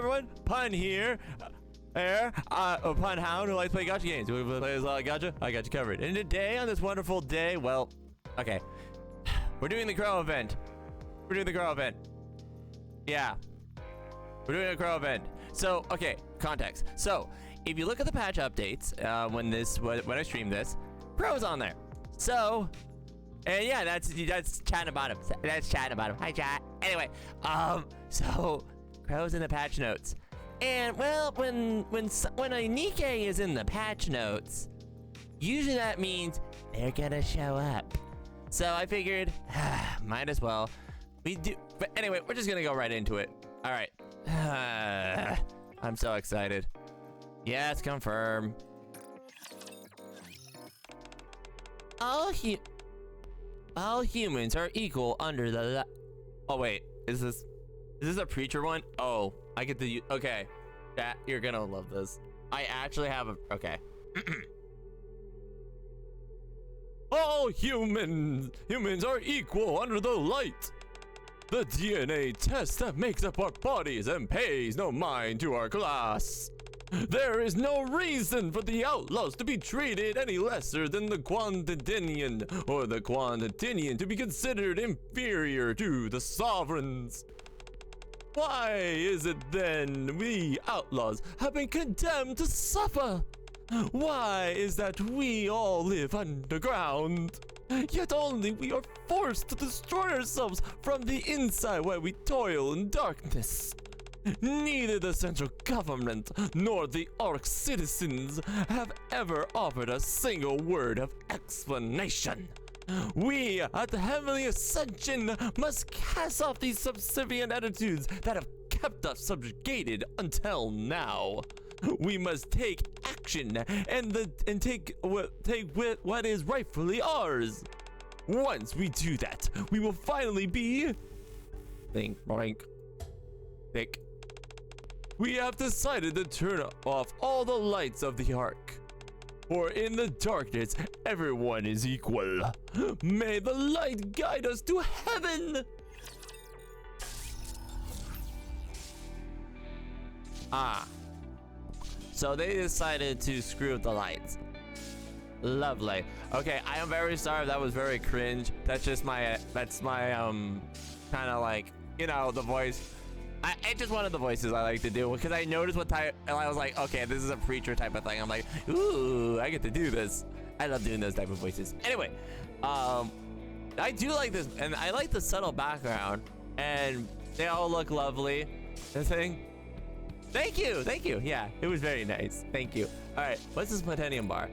everyone? Pun here. A pun hound who likes to play gacha games. Who plays gacha? I got you covered. And today, on this wonderful day, well, okay. We're doing the crow event. We're doing the crow event. Yeah. We're doing a crow event. So, okay, context. So, if you look at the patch updates, when I stream this, crow's on there. So, and yeah, that's chatting about him. That's chatting about him. Hi, chat. Anyway, so crow's in the patch notes. And well, when a Nikke is in the patch notes, usually that means they're gonna show up. So I figured, might as well. We do, but anyway, we're just gonna go right into it. All right. I'm so excited. Yes, confirm. All humans are equal under the oh wait, is this a preacher one? Oh, I get the okay. Chat, you're gonna love this. I actually have a okay. All humans are equal under the light. The DNA test that makes up our bodies and pays no mind to our class. There is no reason for the outlaws to be treated any lesser than the Quantitinian, or the Quantitinian to be considered inferior to the sovereigns. Why is it then we outlaws have been condemned to suffer? Why is that we all live underground? Yet only we are forced to destroy ourselves from the inside while we toil in darkness. Neither the central government nor the Ark citizens have ever offered a single word of explanation. We at the Heavenly Ascension must cast off these subservient attitudes that have kept us subjugated until now. We must take action and take what is rightfully ours. Once we do that, we will finally be think. We have decided to turn off all the lights of the Ark. For in the darkness, everyone is equal. May the light guide us to heaven. So they decided to screw with the lights. Lovely. Okay, I am very sorry if that was very cringe. That's just my, kind of like, you know, the voice. It's just one of the voices I like to do because I noticed what type, and I was like, okay, this is a preacher type of thing. I'm like, ooh, I get to do this. I love doing those type of voices. Anyway, I do like this, and I like the subtle background, and they all look lovely. This thing. Thank you. Yeah, it was very nice. Thank you. All right, what's this Platinum bar?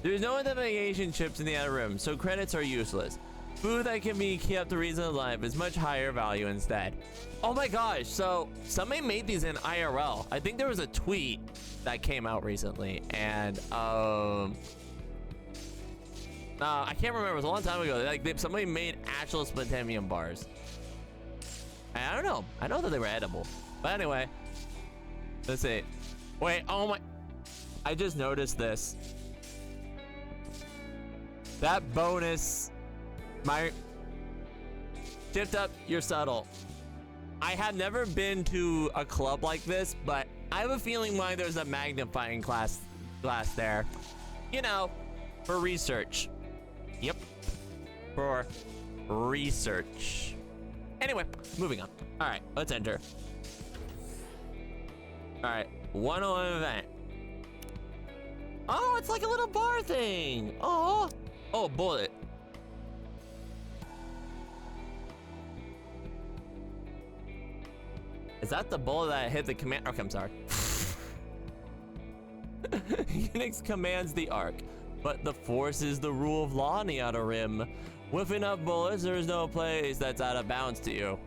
There's no identification chips in the outer rim, so credits are useless. Food that can be kept the reason of life is much higher value instead. Oh my gosh, so somebody made these in IRL. I think there was a tweet that came out recently, and I can't remember, it was a long time ago. Like somebody made actual splintemium bars. And I don't know, I know that they were edible. But anyway, let's see. Wait, oh my, I just noticed this. That bonus, shift up, you're subtle. I have never been to a club like this, but I have a feeling why there's a magnifying glass there. You know, for research. Yep, for research. Anyway, moving on. All right, let's enter. All right, 101 event. Oh, it's like a little bar thing. Oh, bullet. Is that the bullet that hit the command? Okay, I'm sorry. Unix commands the Ark, but the Force is the rule of law on the outer rim. With enough bullets, there is no place that's out of bounds to you.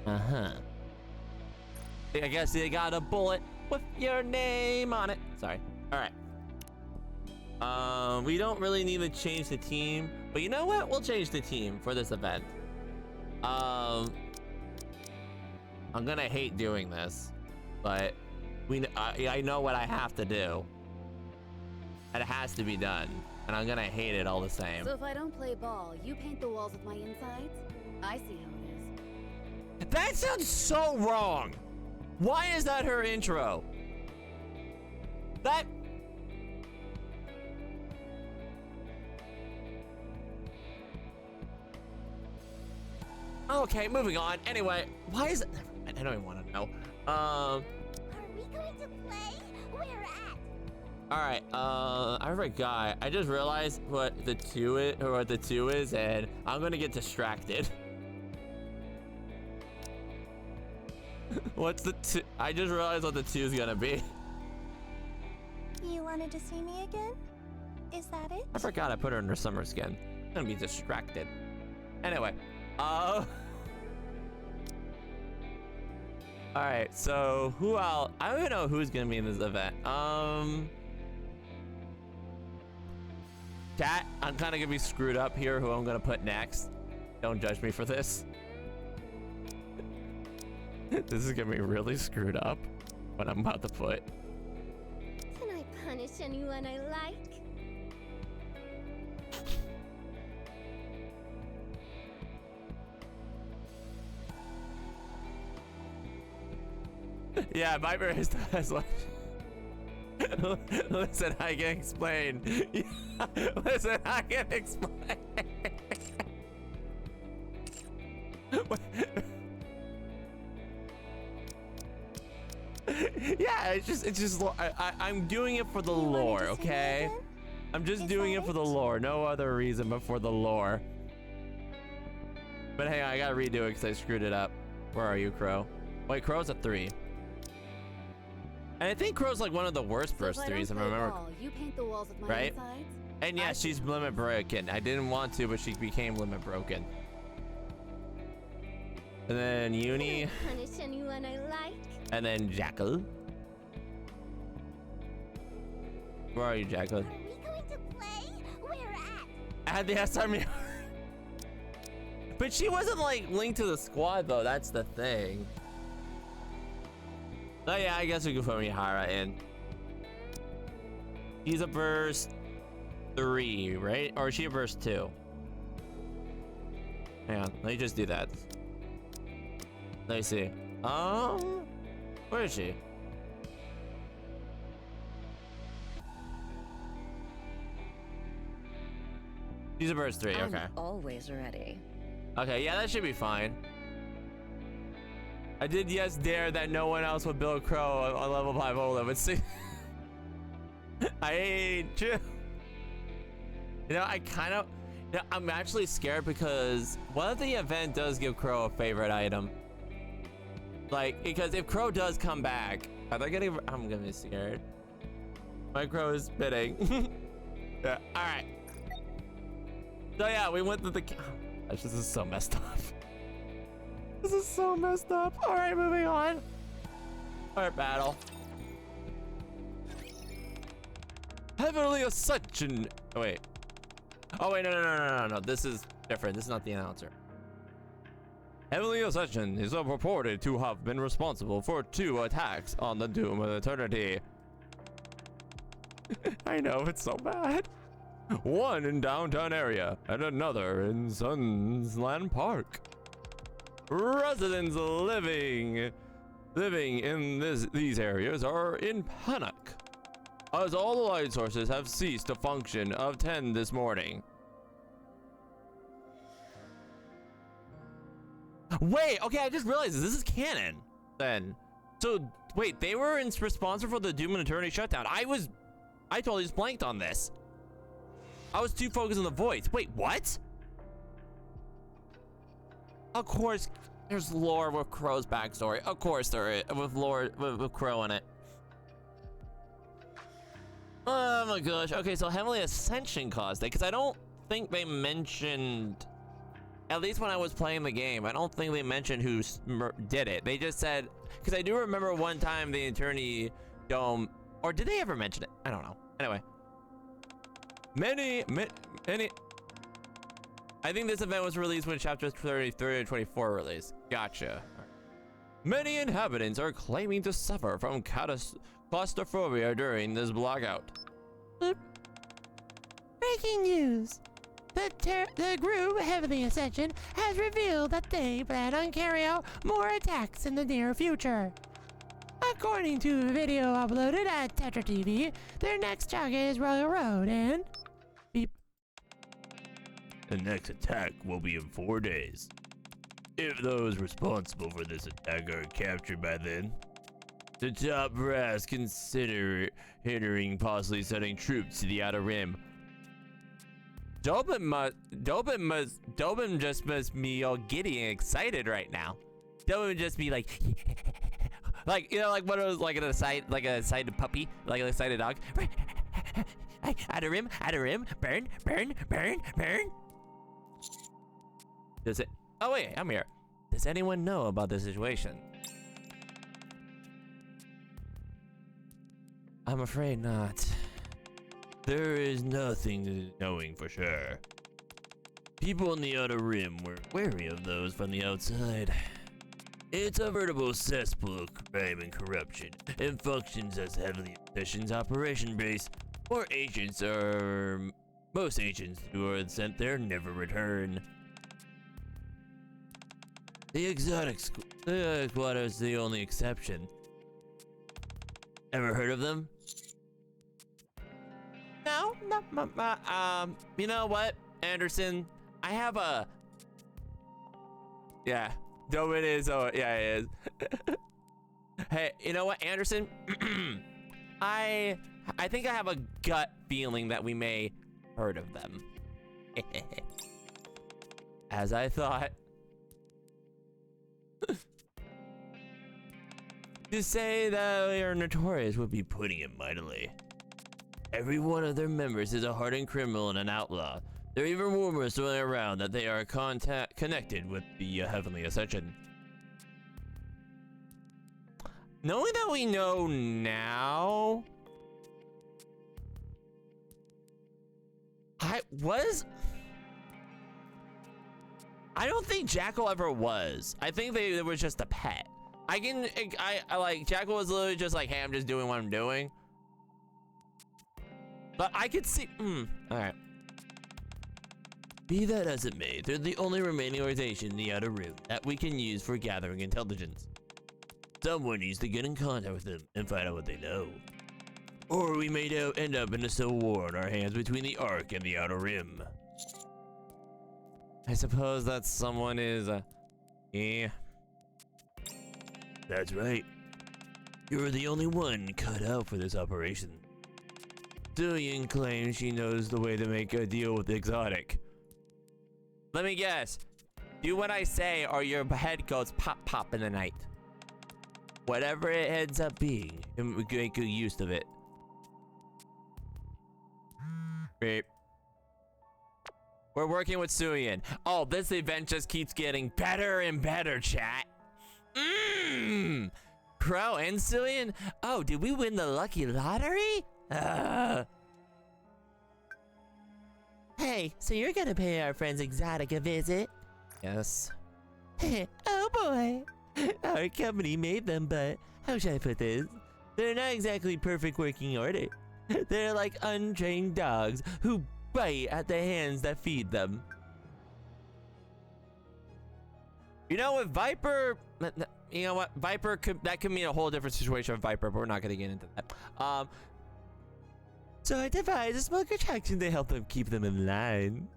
I guess you got a bullet with your name on it. Sorry. All right. We don't really need to change the team, but you know what? We'll change the team for this event. I'm gonna hate doing this, but I know what I have to do. It has to be done, and I'm gonna hate it all the same. So if I don't play ball, you paint the walls with my insides? I see how it is. That sounds so wrong. Why is that her intro? That... Okay, moving on. Anyway, why is it... I don't even want to know. Are we going to play? Where at? Alright, I forgot. I just realized what the two is, and I'm gonna get distracted. What's the two? I just realized what the two is gonna be. You wanted to see me again? Is that it? I forgot I put her in her summer skin. I'm gonna be distracted. Anyway, alright, so who else? I don't even know who's gonna be in this event. Chat, I'm kind of gonna be screwed up here who I'm gonna put next. Don't judge me for this. This is gonna be really screwed up what I'm about to put. Can I punish anyone I like? Yeah, my barista has like... Listen, I can explain. Listen, I can explain. Yeah, it's just I'm doing it for the lore, okay? I'm just doing it for the lore, no other reason but for the lore. But hang on, I gotta redo it because I screwed it up. Where are you, Crow? Wait, Crow's a 3. And I think Crow's like one of the worst first 3s, if I remember. You paint the walls with my Right? insides? And yeah, she's limit broken. I didn't want to, but she became limit broken. And then Uni. Can I punish anyone I like? And then Jackal. Where are you, Jackal? Are we going to play? Where at? I had the SRM. But she wasn't like linked to the squad though, that's the thing. Oh yeah, I guess we can put Mihara in. He's a burst 3, right? Or is she a burst 2? Hang on, let me just do that. Let me see. Where is she? She's a burst 3, okay. I'm always ready. Okay, yeah, that should be fine. I did yes dare that no one else would build Crow on level 5 Ola, but see, I hate you. You know, I kind of, you know, I'm actually scared because what if the event does give Crow a favorite item? Like, because if Crow does come back, are they gonna? I'm gonna be scared. My Crow is spitting. Yeah. All right. So yeah, we went to the. Gosh, this is so messed up. This is so messed up. All right, moving on. All right, battle. Heavenly Ascension. Oh, wait. Oh wait, no. This is different. This is not the announcer. Heavenly Ascension is reported to have been responsible for 2 attacks on the Doom of Eternity. I know, it's so bad. One in downtown area and another in Sunsland Park. Residents living in these areas are in panic, as all the light sources have ceased to function of 10 this morning. Wait, okay, I just realized this is canon then. So wait, they were responsible for the Doom and Eternity shutdown. I totally just blanked on this. I was too focused on the voice. Wait, what? Of course, there's lore with Crow's backstory. Of course there is, with lore with Crow in it. Oh my gosh. Okay, so Heavenly Ascension caused it, because I don't think they mentioned, at least when I was playing the game, I don't think they mentioned who did it. They just said, because I do remember one time the Eternity Dome, or did they ever mention it? I don't know. Anyway. Many, I think this event was released when chapters 33 and 24 were released. Gotcha. Many inhabitants are claiming to suffer from claustrophobia during this blackout. Breaking news! The group Heavenly Ascension has revealed that they plan on carrying out more attacks in the near future. According to a video uploaded at Tetra TV, their next target is Royal Road and... Beep. The next attack will be in 4 days. If those responsible for this attack are captured by then, the top brass consider possibly sending troops to the Outer Rim. Dobin just must be all giddy and excited right now. Dobin would just be like, like, you know, like one of those, like an excited puppy, like an excited dog. Outer Rim, burn, burn, burn, burn. Does it? Oh wait, I'm here. Does anyone know about the situation? I'm afraid not. There is nothing knowing for sure. People in the Outer Rim were wary of those from the outside. It's a veritable cesspool of crime and corruption, and functions as Heavenly Sessions operation base. Most agents who are sent there never return. The exotic squad is the only exception. Ever heard of them? No, you know what, Anderson? I have a... Yeah, Dobin is, oh, yeah, it is. Hey, you know what, Anderson? I think I have a gut feeling that we may heard of them. As I thought. To say that they are notorious would be putting it mightily. Every one of their members is a hardened criminal and an outlaw. There are even rumors swirling around that they are connected with the Heavenly Ascension. Knowing that we know now... I don't think Jackal ever was. I think they were just a pet. I like, Jackal was literally just like, hey, I'm just doing what I'm doing. But I could see, alright. Be that as it may, they're the only remaining organization in the Outer Rim that we can use for gathering intelligence. Someone needs to get in contact with them and find out what they know. Or we may end up in a civil war on our hands between the Ark and the Outer Rim. I suppose that someone is, yeah. That's right. You're the only one cut out for this operation. Dillian claims she knows the way to make a deal with the exotic. Let me guess. Do what I say or your head goes pop pop in the night. Whatever it ends up being, and we make good use of it. Beep. We're working with Suyin. Oh, this event just keeps getting better and better, chat. Crow and Suyin? Oh, did we win the lucky lottery? Hey, so you're gonna pay our friends Exotic a visit? Yes. Oh boy. Our company made them, but how should I put this? They're not exactly perfect working order. They're like untrained dogs who bite at the hands that feed them. You know what, Viper, you know what, Viper that could mean a whole different situation with Viper, but we're not gonna get into that. So I devised a small contraction to help them keep them in line.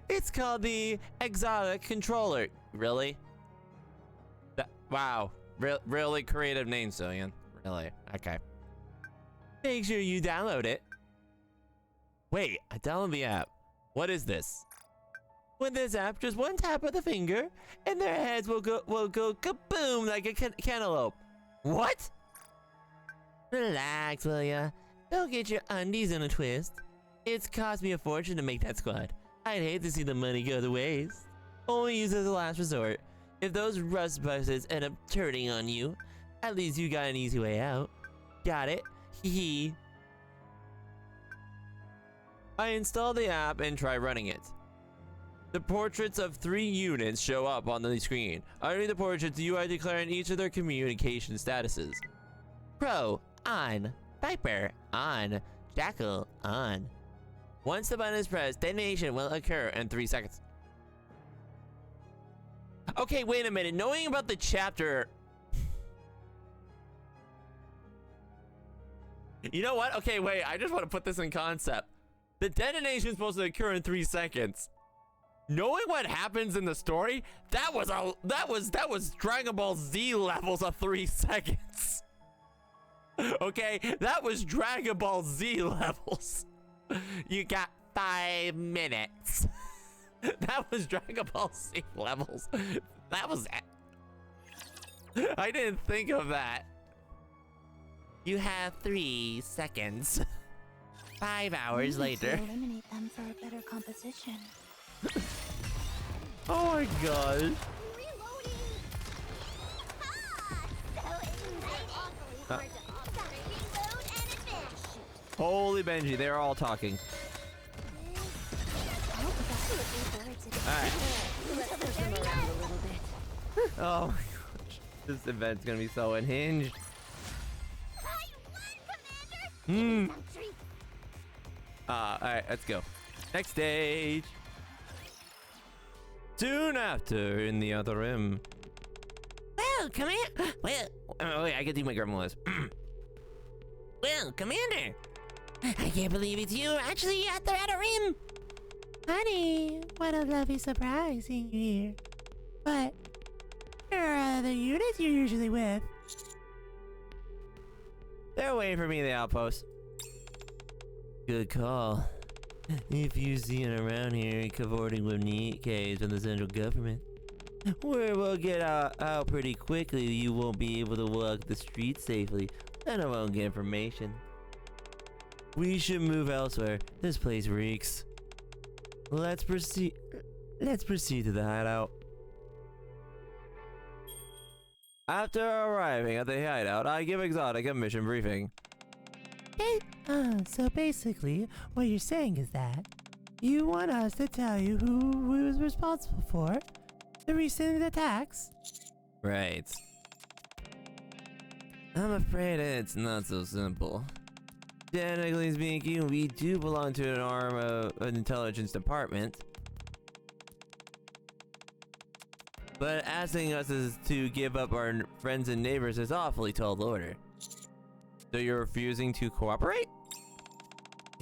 It's called the Exotic Controller. Really? Wow, really creative name, Cillian. Really? Okay. Make sure you download it. Wait, I downloaded the app. What is this? With this app, just one tap of the finger, and their heads will go kaboom like a cantaloupe. What? Relax, will ya? Don't get your undies in a twist. It's cost me a fortune to make that squad. I'd hate to see the money go to waste. Only use it as a last resort. If those rust buses end up turning on you, at least you got an easy way out. Got it? Hee. I install the app and try running it. The portraits of 3 units show up on the screen. Underneath the portraits, you are declaring each of their communication statuses. Crow, on. Viper, on. Jackal, on. Once the button is pressed, detonation will occur in 3 seconds. Okay, wait a minute. Knowing about the chapter... You know what? Okay, wait. I just want to put this in concept. The detonation is supposed to occur in 3 seconds. Knowing what happens in the story, that was Dragon Ball Z levels of 3 seconds. Okay, that was Dragon Ball Z levels. You got 5 minutes. That was Dragon Ball Z levels. That was it. I didn't think of that. You have 3 seconds. 5 hours later. Eliminate them for a better composition. Oh my god. Reloading. So exciting. Reload and advance. Holy Benji, they're all talking. Alright. Oh my gosh. This event's gonna be so unhinged. Alright, let's go. Next stage. Soon after, in the other room. Well, Commander. Well, wait, I can do my gremlins. well, Commander. I can't believe it's you actually at the outer rim. Honey, what a lovely surprise seeing you here. But where are the units you're usually with? They're waiting for me in the outpost. Good call. If you see it around here cavorting with Nikke from the central government, where we'll get out pretty quickly, you won't be able to walk the streets safely, and I won't get information. We should move elsewhere. This place reeks. Let's proceed to the hideout. After arriving at the hideout, I give Exotic a mission briefing. So basically, what you're saying is that you want us to tell you who was responsible for the recent attacks? Right. I'm afraid it's not so simple. Technically speaking, we do belong to an arm of an intelligence department. But asking us is to give up our friends and neighbors is awfully tall order. So you're refusing to cooperate?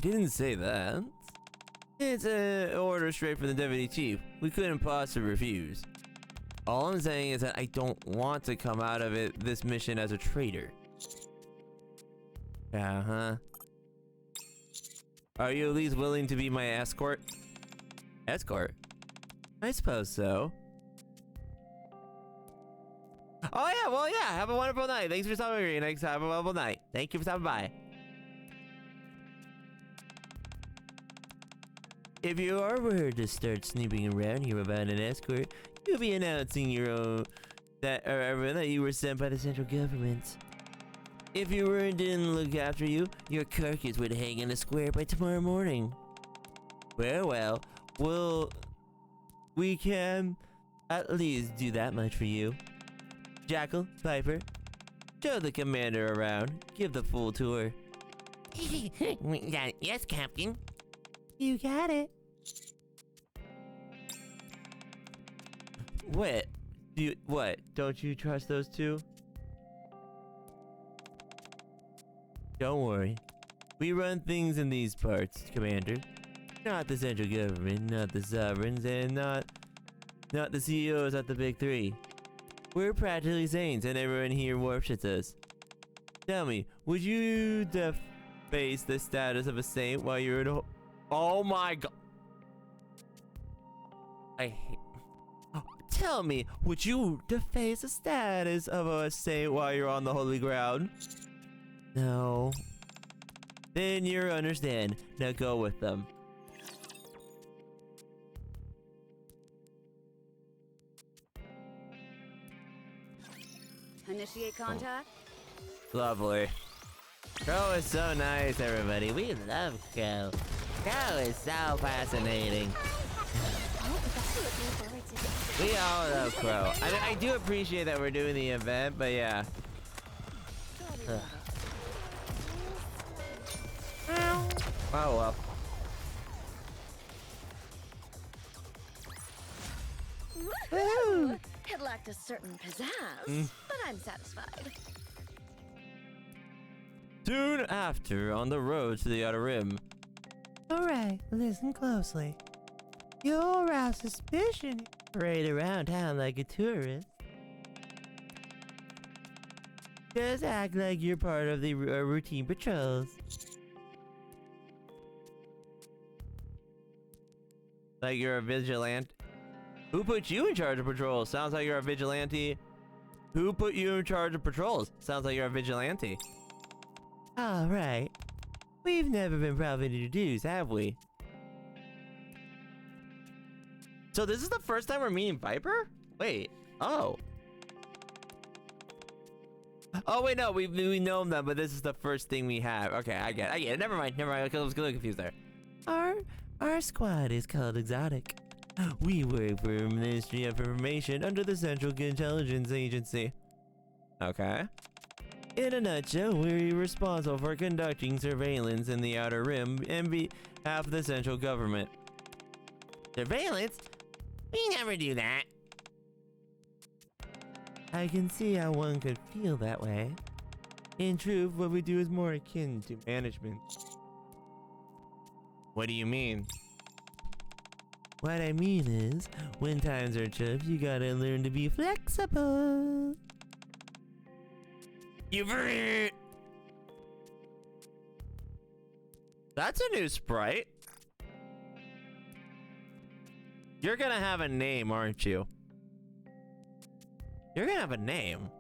You didn't say that. It's an order straight from the deputy chief. We couldn't possibly refuse. All I'm saying is that I don't want to come out of this mission as a traitor. Uh-huh. Are you at least willing to be my escort? Escort? I suppose so. Oh yeah, well yeah, have a wonderful night. Thanks for stopping me. Next, have a wonderful night. Thank you for stopping by. If you are were to start snooping around here about an escort, you'll be announcing your own that you were sent by the central government. If you were and didn't look after you, your carcass would hang in a square by tomorrow morning. Well, we can at least do that much for you. Jackal, Piper, show the commander around. Give the full tour. Yes, Captain. You got it. What? Don't you trust those two? Don't worry. We run things in these parts, Commander. Not the central government, not the sovereigns, and not the CEOs at the big three. We're practically saints, and everyone here worships us. Tell me, would you deface the status of a saint while you're in a... Oh my god. I hate... Tell me, would you deface the status of a saint while you're on the holy ground? No. Then you understand. Now go with them. Initiate contact. Lovely. Crow is so nice, everybody. We love Crow. Crow is so fascinating. We all love Crow. I do appreciate that we're doing the event, but yeah. Oh well. Woohoo! It lacked a certain pizzazz, but I'm satisfied. soon after on the road to the Outer Rim. Alright, listen closely. You'll arouse suspicion. Parade around town like a tourist. Just act like you're part of the routine patrols. Like you're a vigilante. Who put you in charge of patrols? Sounds like you're a vigilante. Who put you in charge of patrols? Sounds like you're a vigilante. Alright. We've never been properly introduced, have we? So this is the first time we're meeting Viper? Wait. Oh. Oh wait, no, we know them, but this is the first thing we have. Okay, I get it. Never mind. I was a little confused there. Our squad is called Exotic. We work for Ministry of Information under the Central Intelligence Agency. Okay. In a nutshell, we're responsible for conducting surveillance in the Outer Rim and behalf of the central government. Surveillance? We never do that. I can see how one could feel that way. In truth, what we do is more akin to management. What do you mean? What I mean is, when times are tough, you gotta learn to be flexible. That's a new sprite. You're gonna have a name, aren't you? You're gonna have a name.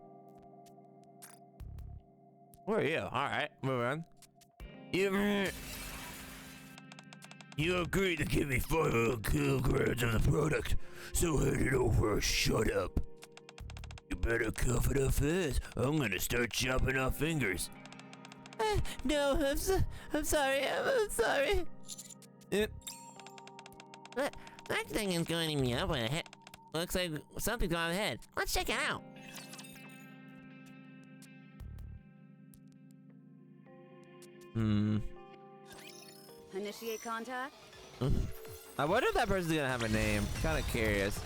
Who are you? Alright, move on. You agreed to give me 5 kilograms of the product, so hand it over or shut up. You better cough it up fast. I'm gonna start chopping off fingers. No, I'm sorry. I'm sorry. That thing is going me up with a head. Looks like something's on the head. Let's check it out. Initiate contact. I wonder if that person's gonna have a name. Kind of curious.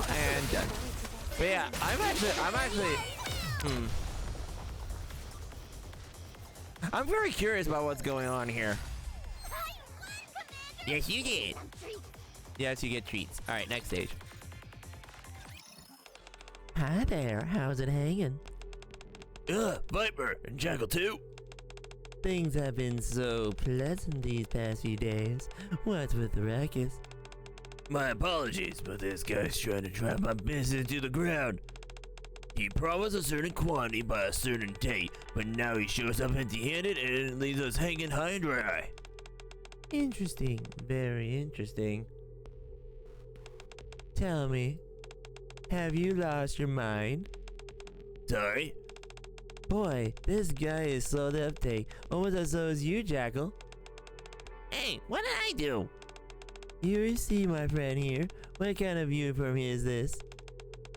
And done. But yeah, I'm actually. I'm very curious about what's going on here. Yes, you did. Yes, you get treats. All right, next stage. Hi there, how's it hanging? Viper and Jackal too. Things have been so pleasant these past few days. What's with the ruckus? My apologies, but this guy's trying to drive my business to the ground. He promised a certain quantity by a certain date, but now he shows up empty-handed and leaves us hanging high and dry. Interesting, very interesting. Tell me, have you lost your mind? Sorry? Boy, this guy is slow to uptake, almost as slow as you, Jackal. Hey, what did I do? You receive, my friend here. What kind of uniform is this?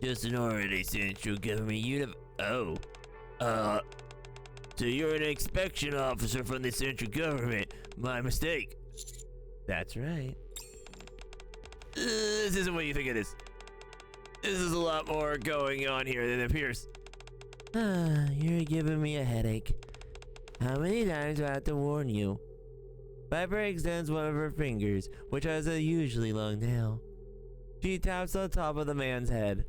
Just an already central government so you're an inspection officer from the central government. My mistake. That's right. This isn't what you think it is. This is a lot more going on here than it appears. You're giving me a headache. How many times do I have to warn you? Viper extends one of her fingers, which has a usually long nail. She taps on top of the man's head.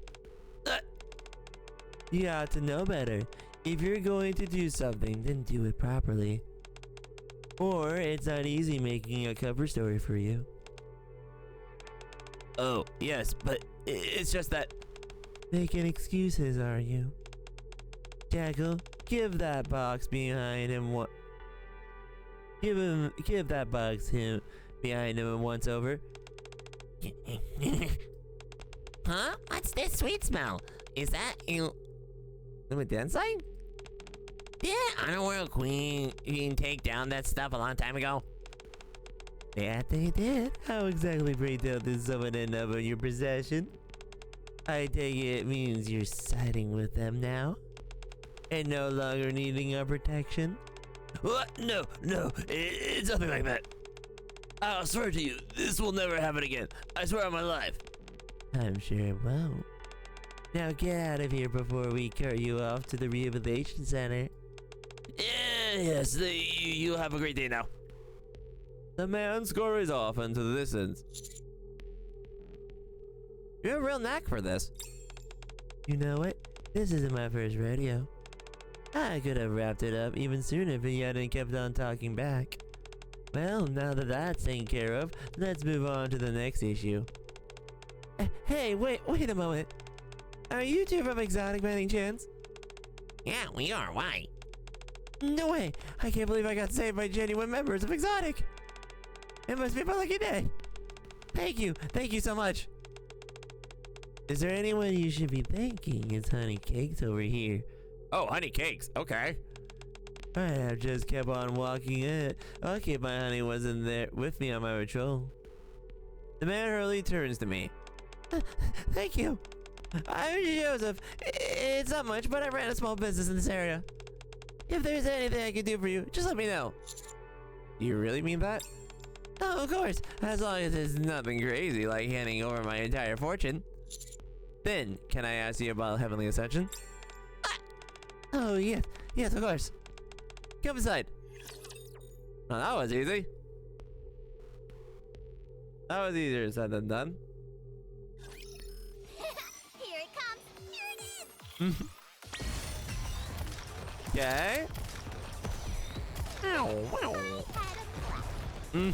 You ought to know better. If you're going to do something, then do it properly. Or it's not easy making a cover story for you. Oh, yes, but it's just that... Making excuses, are you? Jackal, give that box behind him what? Give that box behind him and once over. Huh? What's this sweet smell? Is that you? Limit Densite? Did Underworld Queen take down that stuff a long time ago? Yeah, they did. How exactly breakdown did someone end up in your possession? I take it means you're siding with them now? And no longer needing our protection? What? No, it's nothing like that. I'll swear to you, this will never happen again. I swear on my life. I'm sure it won't. Now get out of here before we cart you off to the rehabilitation center. Yes, you have a great day now. The man scurries off into the distance. You have a real knack for this. You know what? This isn't my first rodeo. I could have wrapped it up even sooner if you hadn't kept on talking back. Well, now that that's taken care of, let's move on to the next issue. Hey, wait a moment. Are you two from Exotic by any chance? Yeah, we are. Why? No way! I can't believe I got saved by genuine members of Exotic! It must be my lucky day! Thank you so much! Is there anyone you should be thanking? It's Honey Cakes over here. Oh, honey cakes. Okay. I have just kept on walking it. Okay, my honey wasn't there with me on my patrol. The man hurriedly turns to me. Thank you! I'm Joseph. It's not much, but I ran a small business in this area. If there's anything I can do for you, just let me know. Do you really mean that? Oh, of course, as long as it's nothing crazy like handing over my entire fortune. Then, can I ask you about Heavenly Ascension? Oh, yes, of course. Come inside. Well, that was easy. That was easier said than done. Here it comes! Here it is! Okay. Had a blast. Mm.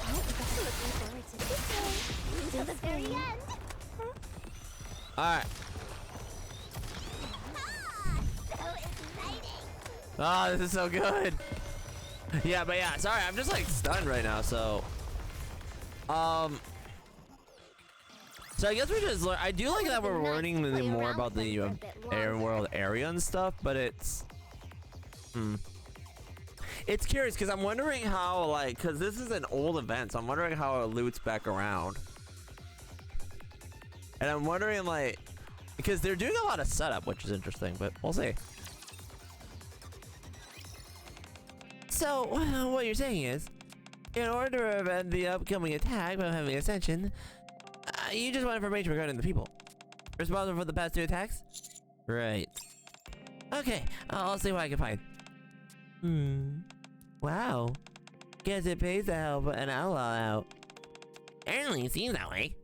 Oh, looking forward to this day. Until the very end. Alright. So exciting! Oh, this is so good. Yeah, but yeah, sorry, I'm just like stunned right now, so so I guess we just learn. I do like that we're learning more about the air world area and stuff, but it's it's curious because I'm wondering how, like, because this is an old event, so I'm wondering how it loops back around. And I'm wondering, like, because they're doing a lot of setup, which is interesting, but we'll see. So, what you're saying is, in order to prevent the upcoming attack by Heavenly Ascension, you just want information regarding the people responsible for the past 2 attacks? Right. Okay, I'll see what I can find. Wow. Guess it pays to help an outlaw out. Certainly seems that way.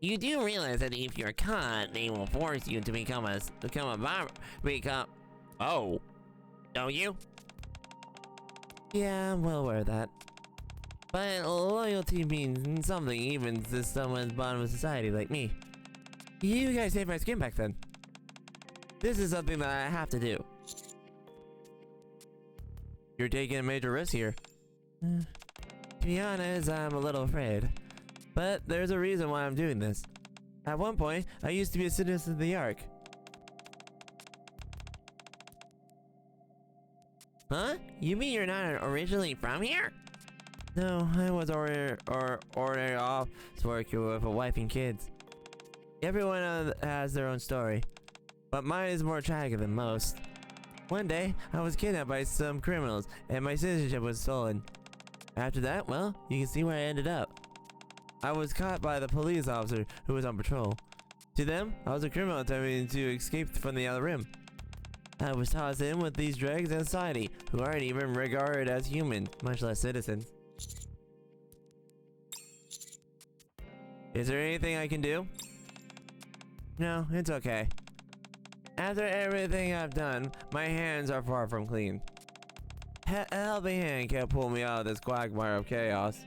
You do realize that if you're caught, they will force you to become a bomber. Oh. Don't you? Yeah, I'm well aware of that. But loyalty means something even to someone's bottom of society like me. You guys saved my skin back then. This is something that I have to do. You're taking a major risk here. To be honest, I'm a little afraid. But there's a reason why I'm doing this. At one point, I used to be a citizen of the Ark. Huh? You mean you're not originally from here? No, I was ordinary office worker with a wife and kids. Everyone has their own story, but mine is more tragic than most. One day, I was kidnapped by some criminals, and my citizenship was stolen. After that, well, you can see where I ended up. I was caught by the police officer who was on patrol. To them, I was a criminal attempting to escape from the Outer Rim. I was tossed in with these dregs in society, who aren't even regarded as human, much less citizens. Is there anything I can do? No, it's okay. After everything I've done, my hands are far from clean. A helping hand can't pull me out of this quagmire of chaos.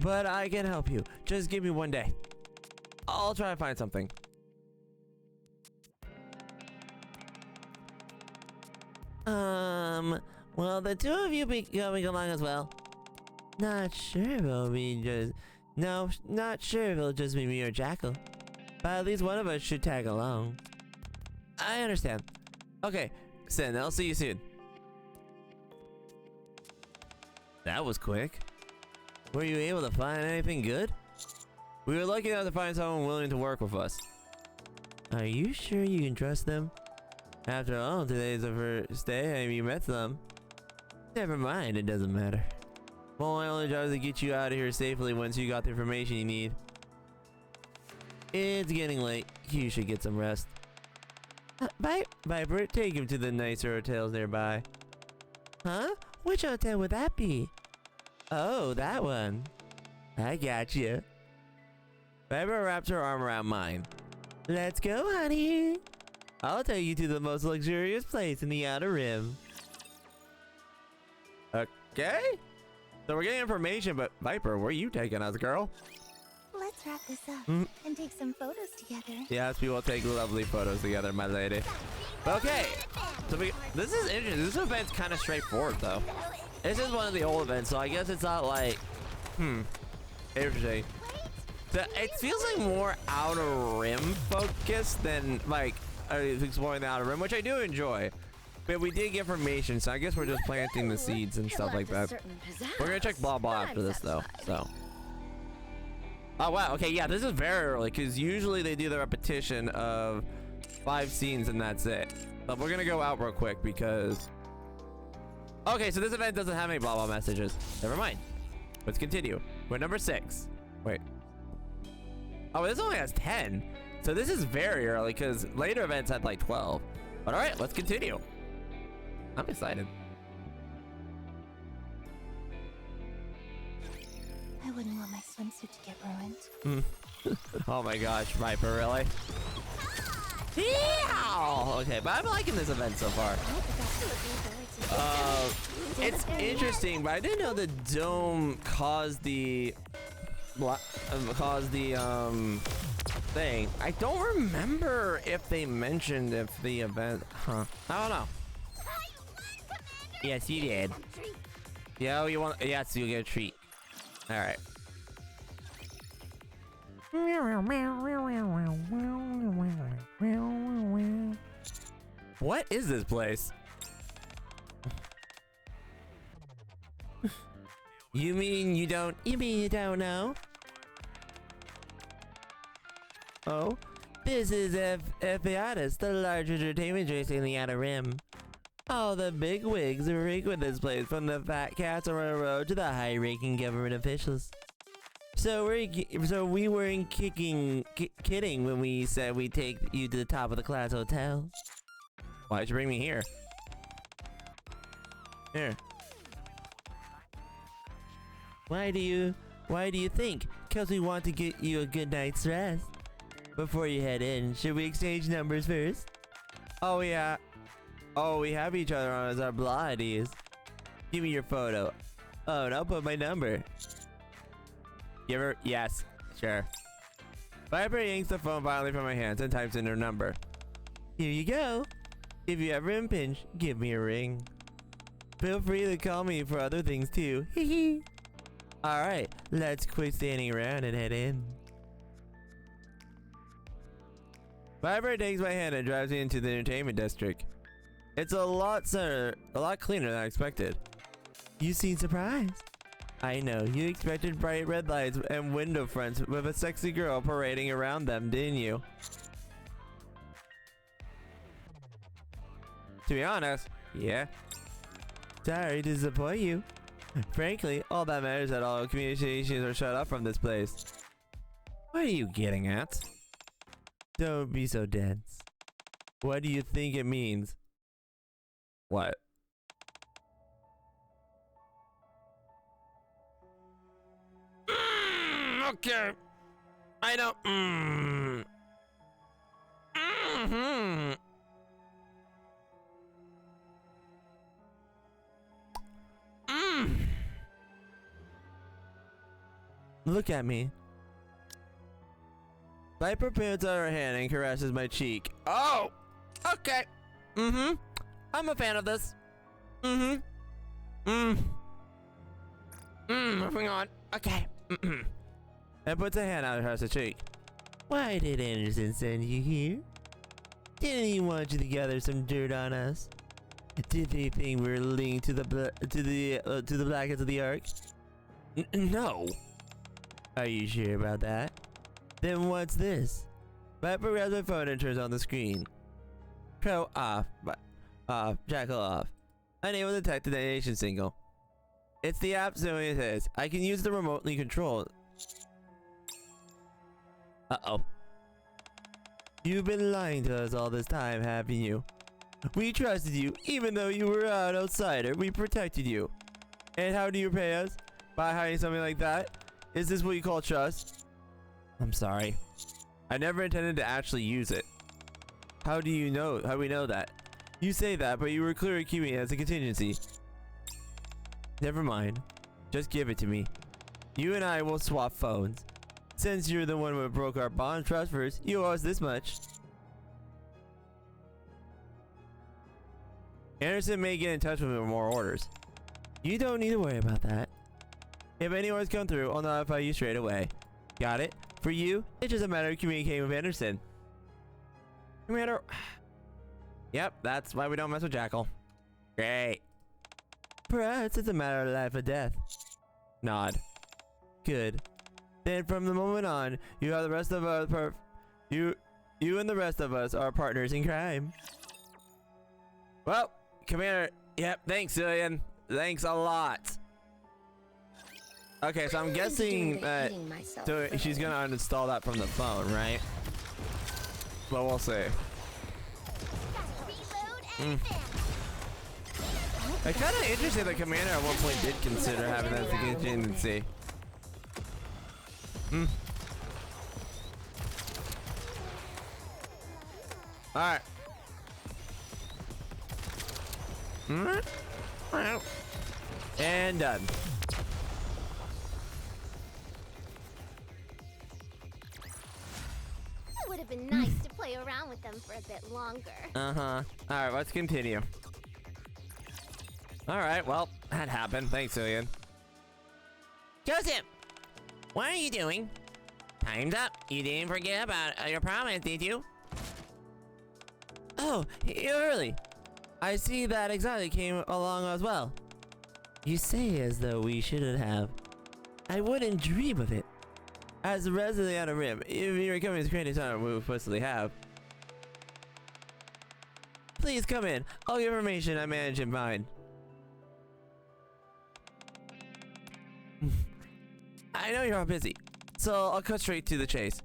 But I can help you. Just give me one day. I'll try to find something. Well, the 2 of you be going along as well. Not sure if it'll be just... No, not sure if it'll just be me or Jackal. But at least one of us should tag along. I understand. Okay, Sin, I'll see you soon. That was quick. Were you able to find anything good? We were lucky enough to find someone willing to work with us. Are you sure you can trust them? After all, today's the first day and you met them. Never mind, it doesn't matter. My only job is to get you out of here safely once you got the information you need. It's getting late. You should get some rest. Viper, take him to the nicer hotels nearby. Huh? Which hotel would that be? Oh, that one. I got you. Viper wraps her arm around mine. Let's go, honey. I'll take you to the most luxurious place in the Outer Rim. Okay? So we're getting information, but Viper, where are you taking us, girl? Let's wrap this up Mm. and take some photos together. Yes, we will take lovely photos together, my lady. Okay, so this is interesting. This event's kind of straightforward, though. This is one of the old events, so I guess it's not like, interesting. So it feels like more Outer Rim focused than like exploring the Outer Rim, which I do enjoy. But we did get information, so I guess we're just planting the seeds and stuff like that. We're gonna check blah blah after this, though. So. Oh wow, okay, yeah, this is very early, because usually they do the repetition of 5 scenes and that's it. But we're gonna go out real quick because... Okay, so this event doesn't have any blah blah messages. Never mind. Let's continue. We're number 6. Wait. Oh, this only has 10. So this is very early, because later events had like 12. But alright, let's continue. I'm excited. I wouldn't want my swimsuit to get ruined. Oh my gosh, Viper, really? Yeah! Okay, but I'm liking this event so far. It's interesting, but I didn't know the dome caused the thing. I don't remember if they mentioned if the event, I don't know. Yes, you did. Yeah, you want? Yes, you get a treat. All right. What is this place? You mean you don't know? Oh, this is VOD, the largest entertainment district in the Outer Rim. All the big wigs frequent this place, from the fat cats on the road to the high-ranking government officials. So we weren't kidding when we said we'd take you to the top of the class hotel. Why'd you bring me here? Here. Why do you think? 'Cause we want to get you a good night's rest. Before you head in, should we exchange numbers first? Oh yeah. Oh, we have each other on as our blah IDs. Give me your photo. Oh, and I'll put my number. Give her? Yes. Sure. Viper yanks the phone violently from my hands and types in her number. Here you go. If you ever impinge, give me a ring. Feel free to call me for other things too. Hee. Alright, let's quit standing around and head in. Viper takes my hand and drives me into the entertainment district. It's a lot cleaner than I expected. You seem surprised. I know, you expected bright red lights and window fronts with a sexy girl parading around them, didn't you? To be honest, yeah. Sorry to disappoint you. Frankly, all that matters is that all communications are shut off from this place. What are you getting at? Don't be so dense. What do you think it means? What? Okay. I don't. Look at me. Viper puts out her hand and caresses my cheek. Oh! Okay. I'm a fan of this. Moving on. Okay. And puts a hand out across the cheek. Why did Anderson send you here? Didn't he want you to gather some dirt on us? Did they think we're linked to the Blackheads of the Ark? No. Are you sure about that? Then what's this? Viper grabs my phone and turns on the screen. Pro off. Jackal off. Unable to detect the detonation signal. It's the app, so it is. I can use the remotely controlled. Uh-oh. You've been lying to us all this time, haven't you? We trusted you, even though you were an outsider. We protected you. And how do you repay us? By hiding something like that? Is this what you call trust? I'm sorry. I never intended to actually use it. How do you know? How do we know that? You say that, but you were clearly keeping it as a contingency. Never mind. Just give it to me. You and I will swap phones. Since you're the one who broke our bond trust first, you owe us this much. Anderson may get in touch with me with more orders. You don't need to worry about that. If any orders come through, I'll notify you straight away. Got it? For you, it's just a matter of communicating with Anderson. Commander. Yep, that's why we don't mess with Jackal. Great. Perhaps it's a matter of life or death. Nod. Good. Then from the moment on, you are the rest of us. You and the rest of us are partners in crime. Well, Commander. Yep. Thanks, Cillian. Thanks a lot. Okay, so I'm guessing that so she's gonna uninstall that from the phone, right? But we'll see. It's kind of interesting that Commander at one point did consider having that as a contingency. Alright. And done. It would have been nice to play around with them for a bit longer. Alright, let's continue. Alright, well, that happened. Thanks, Cillian. Joseph, what are you doing? Time's up. You didn't forget about your promise, did you? Oh, you're early. I see that Exotic came along as well. You say as though we shouldn't have. I wouldn't dream of it. As the rest of the Outer Rim, if you're coming as great as honor we would possibly have. Please come in. All the information I manage in mind. I know you're all busy, so I'll cut straight to the chase.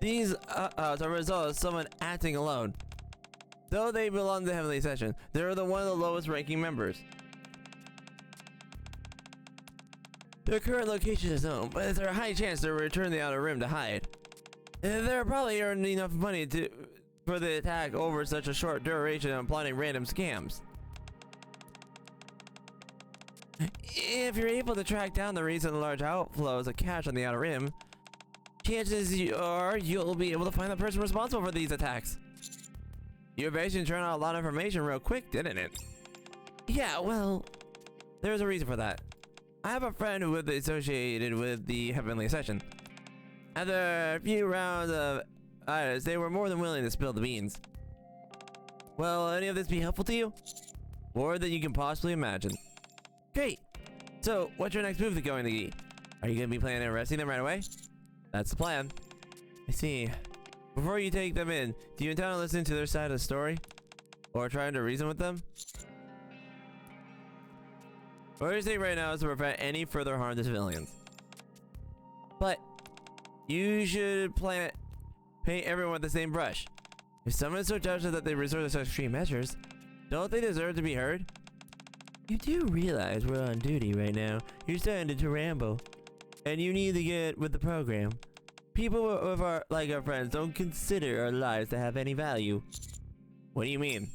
These are a result of someone acting alone. Though they belong to the Heavenly Session, they're one of the lowest ranking members. Their current location is known, but there's a high chance they'll return to the Outer Rim to hide. And they're probably earning enough money for the attack over such a short duration and plotting random scams. If you're able to track down the recent large outflows of cash on the Outer Rim, chances are you'll be able to find the person responsible for these attacks. Your evasion turned out a lot of information real quick, didn't it? Yeah, well, there's a reason for that. I have a friend who was associated with the Heavenly Session. After a few rounds of items, they were more than willing to spill the beans. Will any of this be helpful to you? More than you can possibly imagine. Great! So, what's your next move going to be? Are you going to be planning on arresting them right away? That's the plan. I see. Before you take them in, do you intend to listen to their side of the story? Or trying to reason with them? What you're saying right now is to prevent any further harm to civilians. But you should paint everyone with the same brush. If someone is so judged that they resort to such extreme measures, don't they deserve to be heard? You do realize we're on duty right now. You're starting to ramble. And you need to get with the program. People like our friends don't consider our lives to have any value. What do you mean?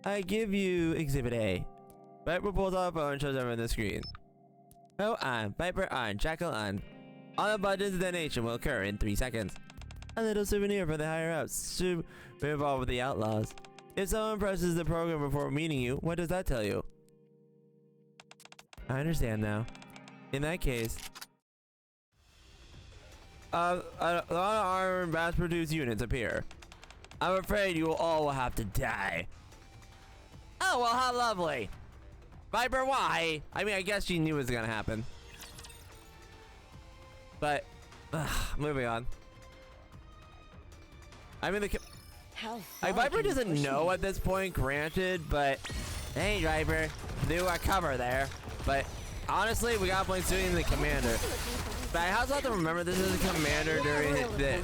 I give you Exhibit A. Viper pulls off phone and shows over on the screen. Oh, on. Viper on. Jackal on. All the buttons detonation will occur in 3 seconds. A little souvenir for the higher-ups should be involved with the outlaws. If someone presses the program before meeting you, what does that tell you? I understand now. In that case, a lot of armored mass-produced units appear. I'm afraid you all will have to die. Oh, well, how lovely. Viper, why? I mean, I guess she knew it was gonna happen. But, moving on. I mean, Viper doesn't know at this point, granted, but hey, Viper, do a cover there. But Honestly, we gotta play suiting the commander. But I also have to remember this is a commander during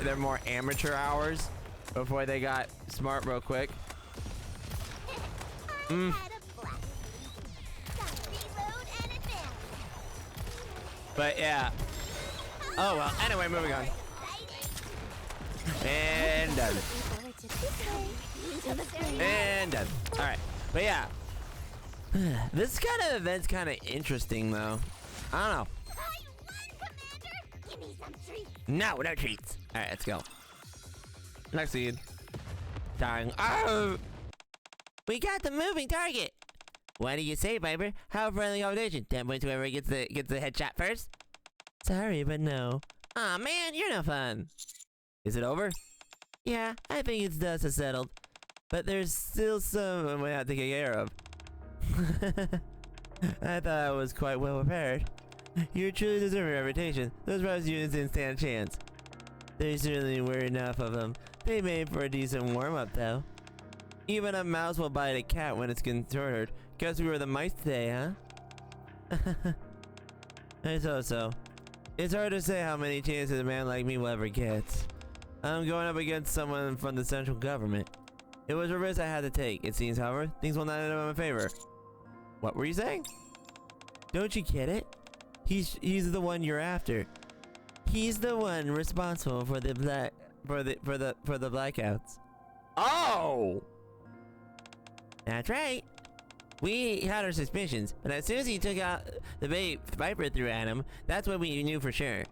their more amateur hours before they got smart real quick. But yeah. Oh well. Anyway, moving on. And done. And done. All right. But yeah. This kind of event's kind of interesting though. I don't know. No, no treats. All right, let's go. Next scene. Dying. Oh! We got the moving target. What do you say, Viper? How friendly competition? 10 points whoever gets the headshot first. Sorry, but no. Aw, man, you're no fun. Is it over? Yeah, I think it's dust is settled. But there's still some we have to take care of. I thought I was quite well prepared. You truly deserve your reputation. Those Rose units didn't stand a chance. There certainly were enough of them. They made for a decent warm-up, though. Even a mouse will bite a cat when it's contorted. Guess we were the mice today, huh? I thought so. It's hard to say how many chances a man like me will ever get. I'm going up against someone from the central government. It was a risk I had to take. It seems, however, things will not end up in my favor. What were you saying? Don't you get it? He's the one you're after. He's the one responsible for the blackouts. Oh! That's right. We had our suspicions, but as soon as he took out the Viper threw at him, that's what we knew for sure.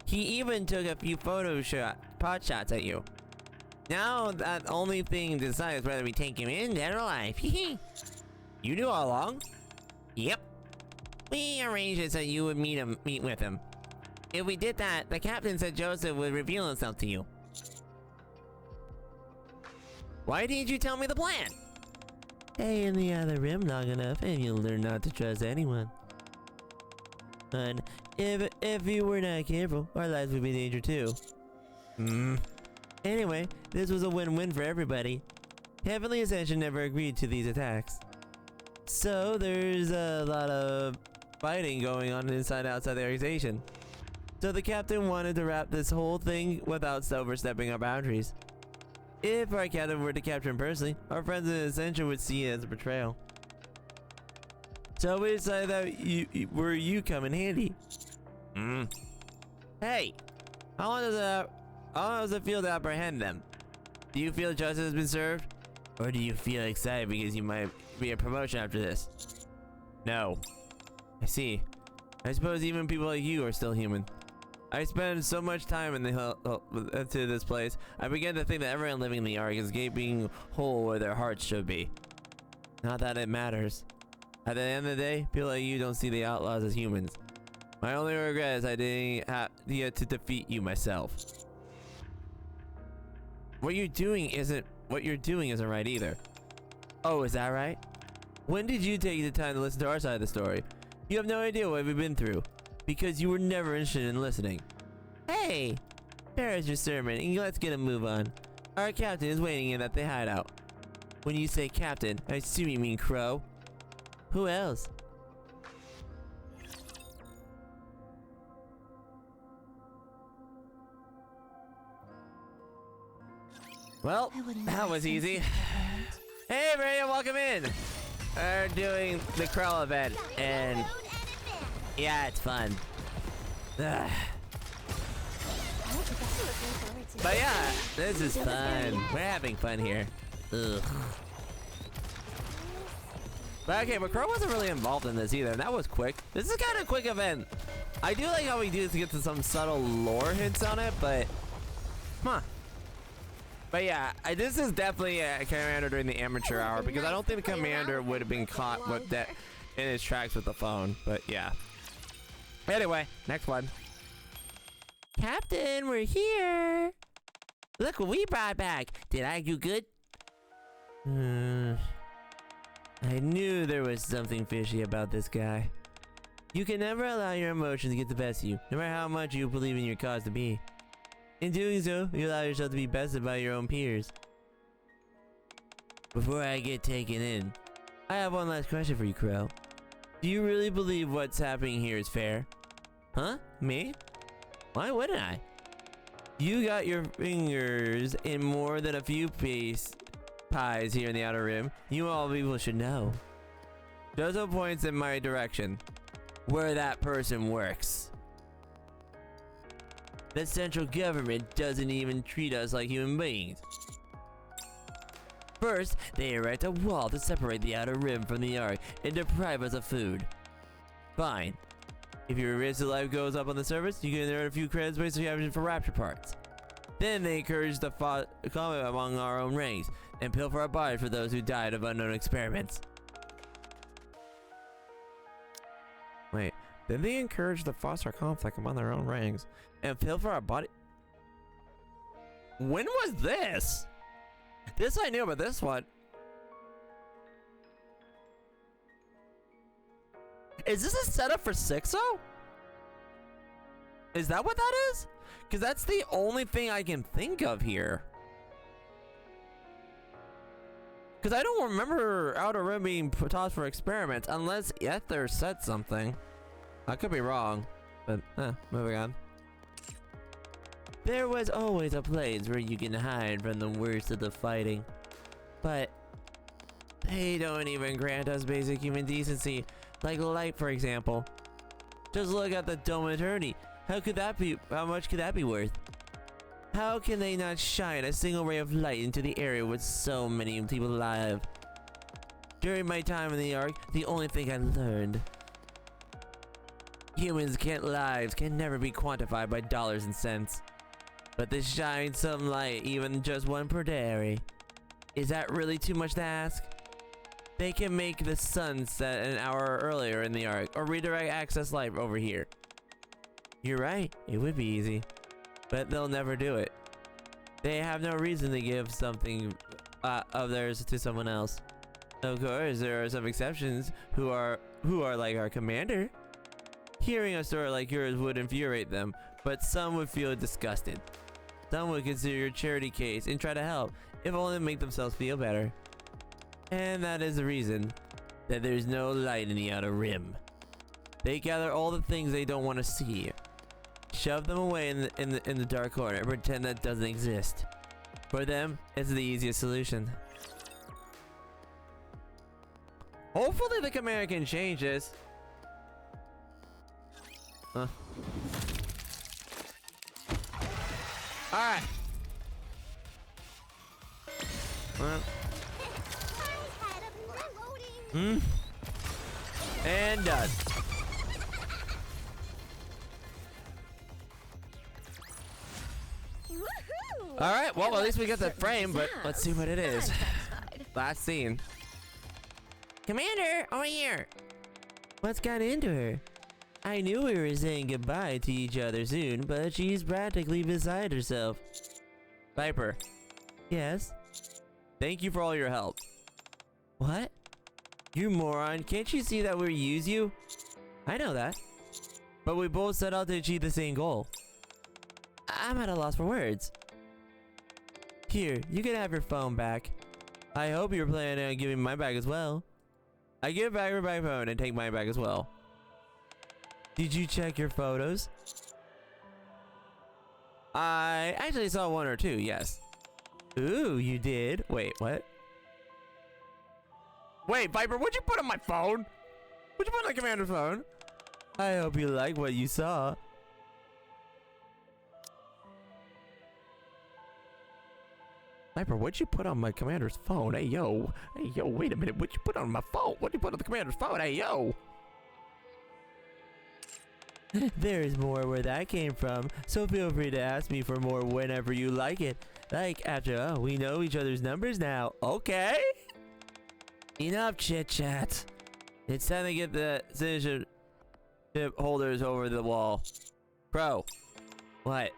He even took a few pot shots at you. Now that only thing to decide is whether we take him in, dead or alive. You knew all along? Yep. We arranged it so you would meet with him. If we did that, the captain said Joseph would reveal himself to you. Why didn't you tell me the plan? Stay in the other rim long enough and you'll learn not to trust anyone. And if you were not careful, our lives would be in danger too. Anyway, this was a win-win for everybody. Heavenly Ascension never agreed to these attacks. So there's a lot of fighting going on outside the organization. So the captain wanted to wrap this whole thing without overstepping our boundaries. If our captain were to capture him personally, our friends in Ascension would see it as a betrayal. So we decided that you come in handy. Hey, how long does it feel to apprehend them? Do you feel justice has been served? Or do you feel excited because you might be a promotion after this? No. I see. I suppose even people like you are still human. I spend so much time in into this place, I begin to think that everyone living in the Ark is gaping hole where their hearts should be. Not that it matters. At the end of the day, people like you don't see the outlaws as humans. My only regret is I didn't have yet to defeat you myself. What you're doing isn't right either. Oh, is that right? When did you take the time to listen to our side of the story? You have no idea what we've been through, because you were never interested in listening. Hey, there's your sermon, and let's get a move on. Our captain is waiting in at the hideout. When you say captain, I assume you mean Crow. Who else? Well, that was easy. Hey, everybody, welcome in. We're doing the Crow event, and yeah, it's fun. Ugh. But yeah, this is fun. We're having fun here. Ugh. But okay, but Crow wasn't really involved in this either. That was quick. This is kind of a quick event. I do like how we do to get to some subtle lore hints on it, but But yeah, this is definitely a commander during the amateur hour, because I don't think the commander would have been caught with that in his tracks with the phone. But yeah. Anyway, next one. Captain, we're here. Look what we brought back. Did I do good? I knew there was something fishy about this guy. You can never allow your emotions to get the best of you, no matter how much you believe in your cause to be. In doing so, you allow yourself to be bested by your own peers. Before I get taken in, I have one last question for you, Crow. Do you really believe what's happening here is fair? Huh? Me? Why wouldn't I? You got your fingers in more than a few pies here in the Outer Rim. You all people should know. Jozo points in my direction, where that person works. The central government doesn't even treat us like human beings. First, they erect a wall to separate the Outer Rim from the Ark and deprive us of food. Fine. If your risk of life goes up on the surface, you can earn a few credits based on your average for rapture parts. Then they encourage the combat among our own ranks and pilfer our bodies for those who died of unknown experiments. Wait, then they encourage the foster conflict among their own ranks and pilfer our body. When was this? This I knew, but this one. Is this a setup for Sixo? Is that what that is? Because that's the only thing I can think of here. Because I don't remember Outer Rim being tossed for experiments unless Ether said something. I could be wrong, but moving on. There was always a place where you can hide from the worst of the fighting. But they don't even grant us basic human decency, like light, for example. Just look at the Dome of Eternity. How much could that be worth? How can they not shine a single ray of light into the area where so many people live? During my time in the Ark, the only thing I learned: lives can never be quantified by dollars and cents. But to shine some light, even just one per day, is that really too much to ask? They can make the sun set an hour earlier in the Ark, or redirect access light over here. You're right, it would be easy. But they'll never do it. They have no reason to give something of theirs to someone else. Of course, there are some exceptions who are like our commander. Hearing a story like yours would infuriate them, but some would feel disgusted. Some would consider your charity case and try to help, if only to make themselves feel better. And that is the reason that there's no light in the Outer Rim. They gather all the things they don't want to see, shove them away in the dark corner, and pretend that doesn't exist. For them, it's the easiest solution. Hopefully the commander can change this. Huh. Alright. And done. Alright, well, at least we got the frame, but let's see what it is. Last scene. Commander, over here. What's got into her? I knew we were saying goodbye to each other soon, but she's practically beside herself. Viper. Yes? Thank you for all your help. What? You moron, can't you see that we use you? I know that. But we both set out to achieve the same goal. I'm at a loss for words. Here, you can have your phone back. I hope you're planning on giving mine back as well. I give back my phone and take mine back as well. Did you check your photos? I actually saw one or two, yes. Ooh, you did? Wait, what? Wait, Viper, what'd you put on my phone? What'd you put on the commander's phone? I hope you like what you saw. Viper, what'd you put on my commander's phone? Hey, yo, wait a minute. What'd you put on my phone? What'd you put on the commander's phone? Hey, yo. There's more where that came from, so feel free to ask me for more whenever you like it. Like, after all, we know each other's numbers now. Okay? Enough chit-chat. It's time to get the citizenship holders over the wall. Bro. What?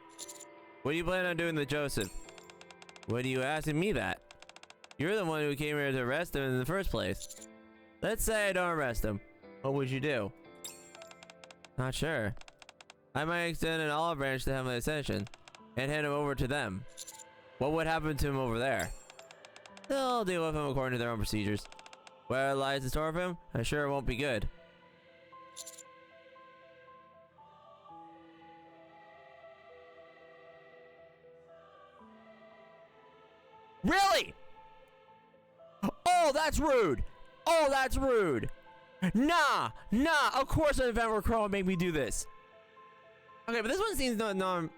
What do you plan on doing with Joseph? What are you asking me that? You're the one who came here to arrest him in the first place. Let's say I don't arrest him. What would you do? Not sure. I might extend an olive branch to Heavenly Ascension and hand him over to them. What would happen to him over there? They'll deal with him according to their own procedures. Where lies in store for him? I'm sure it won't be good. Oh, that's rude. Oh, that's rude. Nah. Of course an event where Crow would make me do this. Okay, but this one seems no.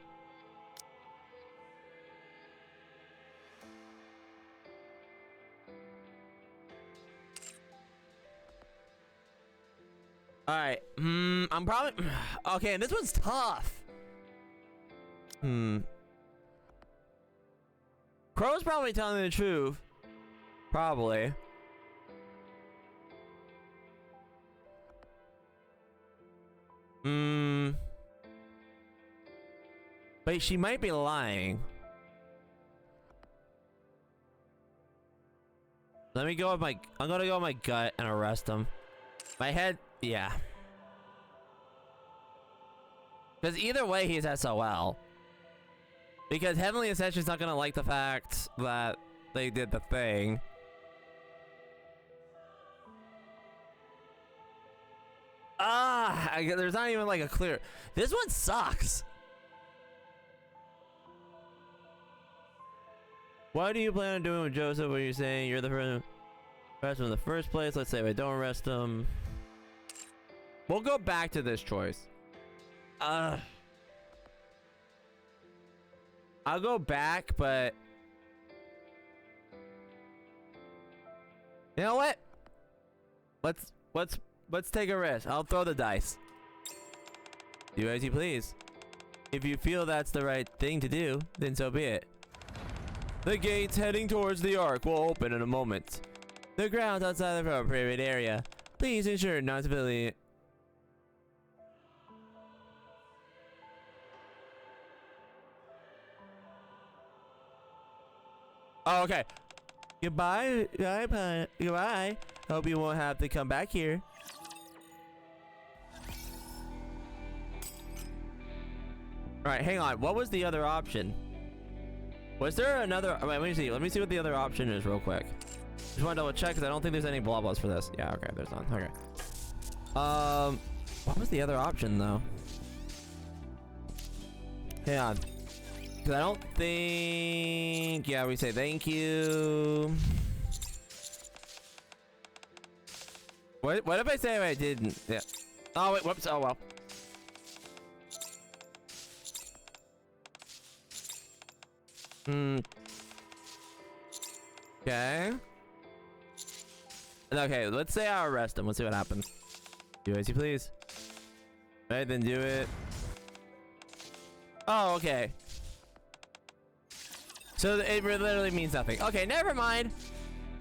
Alright, I'm probably... Okay, this one's tough. Crow's probably telling the truth. Probably. Wait, she might be lying. Let me go with my... I'm gonna go with my gut and arrest him. My head... Yeah. Because either way, he's SOL. Because Heavenly Ascension's not gonna like the fact that they did the thing. There's not even like a clear... This one sucks. Why do you plan on doing with Joseph when you're saying you're the person arrest him in the first place? Let's say if I don't arrest him. We'll go back to this choice. I'll go back, but you know what? Let's take a risk. I'll throw the dice. Do as you please. If you feel that's the right thing to do, then so be it. The gates heading towards the Ark will open in a moment. The grounds outside the appropriate area. Please ensure not to be... Oh, okay. Goodbye. Goodbye. Hope you won't have to come back here. Alright, hang on. What was the other option? Was there another... Wait, let me see. Let me see what the other option is real quick. Just want to double check because I don't think there's any blah blahs for this. Yeah, okay. There's none. Okay. What was the other option, though? Hang on. Because I don't think... Yeah, we say thank you. What if I say I didn't? Yeah. Oh, wait. Whoops. Oh, well. Okay. Okay, let's say I arrest him. Let's see what happens. Do as you please. Right, then do it. Oh, okay. So it literally means nothing. Okay, never mind.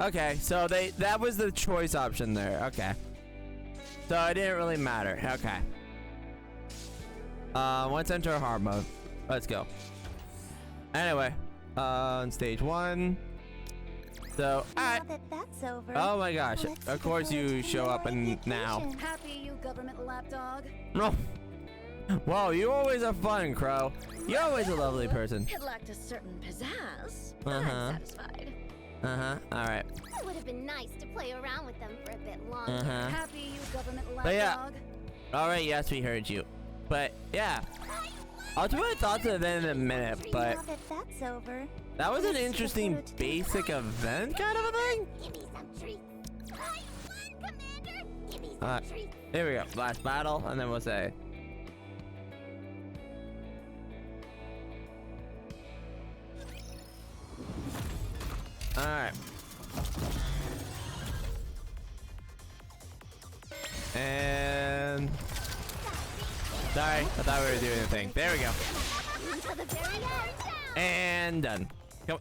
Okay, so that was the choice option there. Okay. So it didn't really matter. Okay. Let's enter hard mode. Let's go. Anyway, on stage 1. So, Now that that's over, oh my gosh. let's Of course you enjoy show up and now. vacation. Happy, you government lapdog. No. Whoa, you always have fun, Crow. You're always a lovely person. It lacked a certain pizzazz, but Uh-huh. I'm satisfied. Alright. It would have been nice to play around with them for a bit longer. Happy, you government But yeah. lapdog. Alright, yes, we heard you. But, yeah. I'll do my thoughts of it in a minute, but Now that that's over, that was an let's interesting go to the basic event kind of a thing. Give me some treats. I won, Commander. Give me some treats. Here we go. Last battle, and then we'll say. Alright. And... Sorry, I thought we were doing a thing. There we go. Until the very end. And done.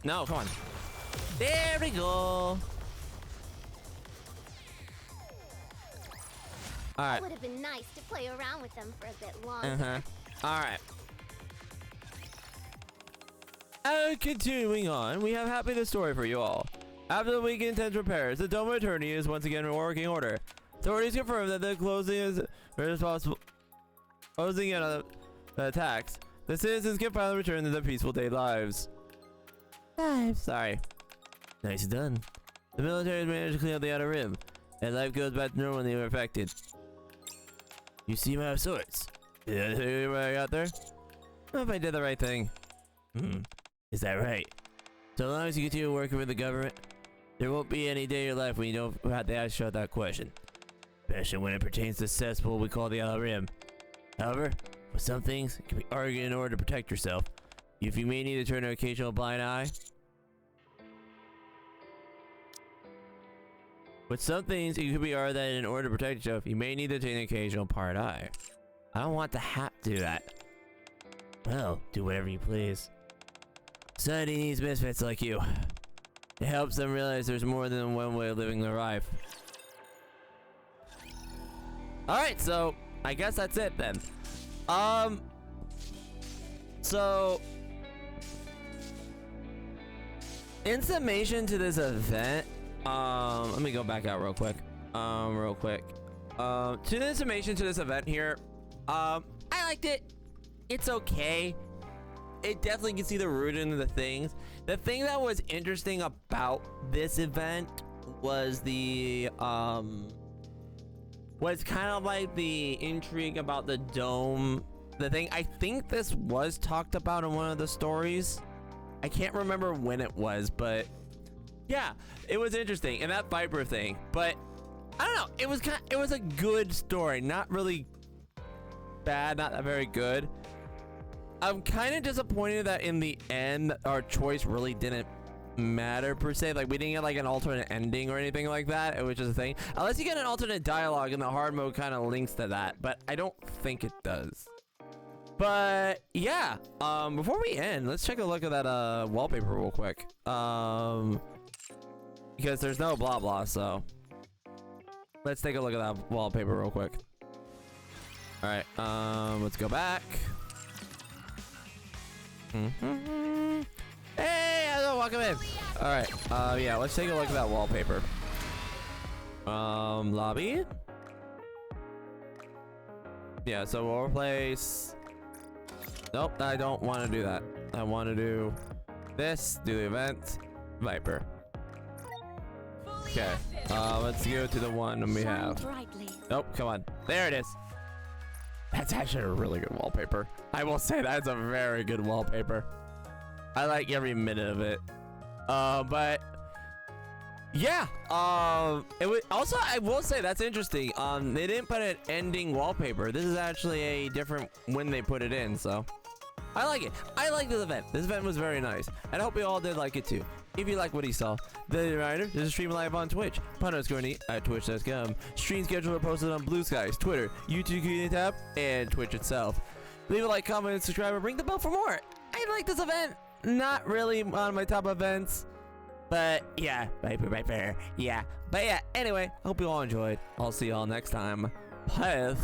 No, come on. There we go. Alright. Would have been nice to play around with them for a bit longer. Alright. And continuing on, we have happy the story for you all. After the week intense repairs, the Dome of Eternity is once again in working order. Authorities confirm that the closing is responsible. Closing in on the attacks. The citizens can finally return to their peaceful day lives. Sorry. Nice done. The military has managed to clean up the outer rim, and life goes back to normal when they were affected. You see my sorts. Did I tell you what I got there? I don't know if I did the right thing. Is that right? So long as you continue working with the government, There won't be any day of your life when you don't have to ask yourself that question. Especially when it pertains to the cesspool we call the Outer Rim. However, with some things, it can be argued in order to protect yourself. If you may need to turn an occasional blind eye. With some things, it could be argued that in order to protect yourself, you may need to turn an occasional part eye. I don't want to have to do that. Well, do whatever you please. Society needs misfits like you. It helps them realize there's more than one way of living their life. Alright, so I guess that's it then. So in summation to this event, let me go back out real quick. To the summation to this event here, I liked it. It's okay. It definitely can see the root into the things. The thing that was interesting about this event was the was kind of like the intrigue about the dome. The thing, I think this was talked about in one of the stories. I can't remember when it was, but yeah, it was interesting. And that Viper thing, but I don't know, it was a good story, not really bad, not that very good. I'm kind of disappointed that in the end our choice really didn't matter per se. Like, we didn't get like an alternate ending or anything like that. It was just a thing, unless you get an alternate dialogue, and the hard mode kind of links to that, but I don't think it does. But yeah, before we end, let's take a look at that wallpaper real quick, because there's no blah blah, so let's take a look at that wallpaper real quick. All right, let's go back. Hey, hello, welcome in. All right, yeah, let's take a look at that wallpaper. Lobby. Yeah, so we'll replace. Nope, I don't want to do that. I want to do this. Do the event, Viper. Okay, let's go to the one we have. Nope, come on. There it is. That's actually a really good wallpaper. I will say that's a very good wallpaper. I like every minute of it. But yeah, it was also, I will say that's interesting. They didn't put an ending wallpaper. This is actually a different when they put it in, so I like it. I like this event. This event was very nice, and I hope you all did like it too. If you like what he saw, the reminder, there's a stream live on Twitch. _NE at twitch.com. Stream schedule are posted on Blue Skies, Twitter, YouTube community tab, and Twitch itself. Leave a like, comment, and subscribe, and ring the bell for more. I like this event. Not really on my top events, but yeah, Viper, yeah. But yeah, anyway, hope you all enjoyed. I'll see you all next time. Pun.